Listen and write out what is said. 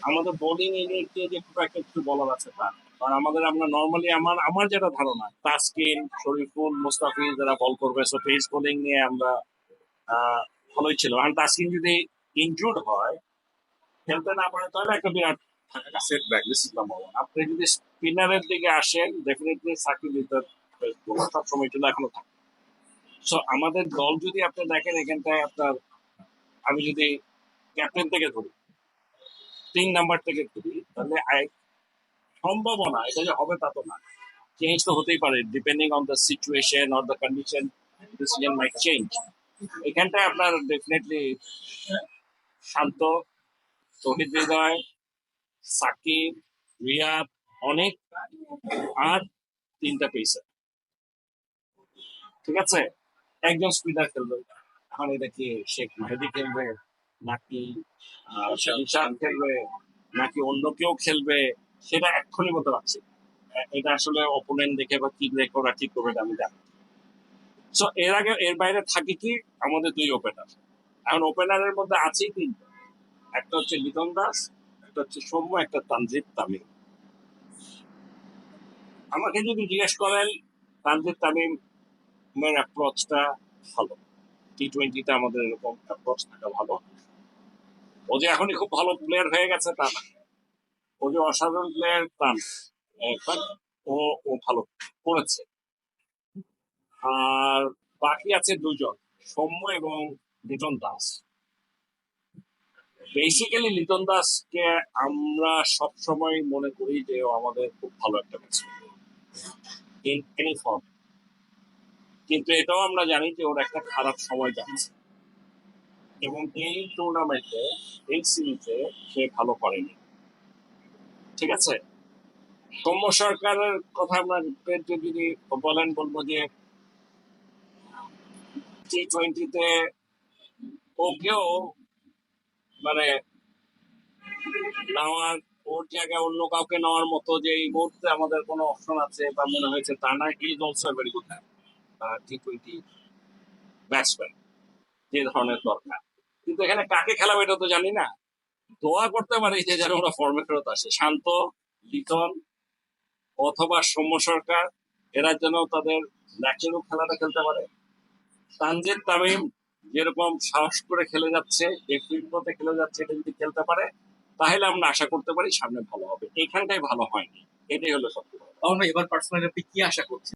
আমাদের বোলিং ইউনিটকে যে খুব একটা কিছু বলার আছে তা না। কারণ আমরা নর্মালি আমার আমার যেটা ধারণা তাসকিন, শরীফুল, মুস্তাফিজ যারা বল করবে, সো পেস বোলিং নিয়ে আমরা ভালোই ছিল। আর তাসকিন যদি ইনক্লুড হয়, খেলতে না পারে, তাহলে একটা বিরাট setback. This is number one. আপনি যদি স্পিনারের দিকে আসেন, ডেফিনেটলি সাকিব ইজ সব সময় কিন্তু এখনো থাকে। সো আমাদের দল যদি আপনি দেখেন এখানটায় আপনার, আমি যদি ক্যাপ্টেন থেকে ধরি, 3 নাম্বার থেকে ধরি, তাহলে সম্ভাবনা এটা যে হবে তা তো না। চেঞ্জ তো হতেই পারে, depending on the situation or the condition, decision might change. এখানটায় আপনার ডেফিনেটলি শান্ত, তৌহিদ হৃদয়, সাকিব, রিয়াদ, অনেক, আর 3টা পেসার। ঠিক আছে, একজন স্পিনার খেলবে। এখন এটা কি শেখ মেহেদি খেলবে, নাকি শান খেলবে, নাকি অন্য কেউ খেলবে, সেটা এক্ষুনি বলতে পারছি না। এটা আসলে অপোনেন্ট দেখে বা কি দেখে ওরা ঠিক করবে এটা আমি জানি। সো এর বাইরে থাকে কি, আমাদের 2 ওপেনার। এখন ওপেনারের মধ্যে আছেই 3জন। একটা হচ্ছে লিটন দাস, একটা হচ্ছে সৌম্য, একটা তানজিদ তামিম। আমাকে যদি জিজ্ঞেস করেন, তানজিদ তামিমের অ্যাপ্রোচটা ভালো। T20-তে আমাদের এরকম অ্যাপ্রোচ থাকা ভালো। ও যে এখনই খুব ভালো প্লেয়ার হয়ে গেছে তা না, ও যে অসাধারণ প্লেয়ার তা না। But ও ও ভালো করেছে। আর বাকি আছে 2জন, সৌম্য এবং লিটন দাস। বেসিক্যালি লিটন দাসকে আমরা সব সময় মনে করি যে ও আমাদের খুব ভালো একটা ব্যাটসম্যান ইন এনি ফর্ম, কিন্তু এটাও আমরা জানি যে ওর একটা খারাপ সময় যাচ্ছে, এবং এই টুর্নামেন্টে, এই সিরিজে সে ভালো করেনি। ঠিক আছে, সৌম্য সরকারের কথা আমরা যদি বলেন, বলবো যে T20-তে ওকেও মানে নেওয়ার, ওর জায়গায় অন্য কাউকে নেওয়ার মতো যে এই মুহূর্তে আমাদের কোনো অপশন আছে বা মনে হয়েছে তা না। Is also very good T20 batsman, যে ধরনের দরকার। কিন্তু এখানে কাকে খেলাবে এটা তো জানি না। দোয়া করতে পারি যে যেন ওরা ফর্মে ফেরত আসে, শান্ত, লিটন অথবা সৌম্য সরকার, এরা যেন তাদের ন্যাচারাল খেলাটা খেলতে পারে। তানজিদ তামিম যেরকম সাহস করে খেলে যাচ্ছে, যে ফিল্ডতে খেলে যাচ্ছে, এটা যদি খেলতে পারে, তাহলে আমরা আশা করতে পারি সামনে ভালো হবে। এখানটাই ভালো হয়নি, এটাই হলো সত্যি কথা। এবার পার্সোনালি আপনি কি আশা করছেন?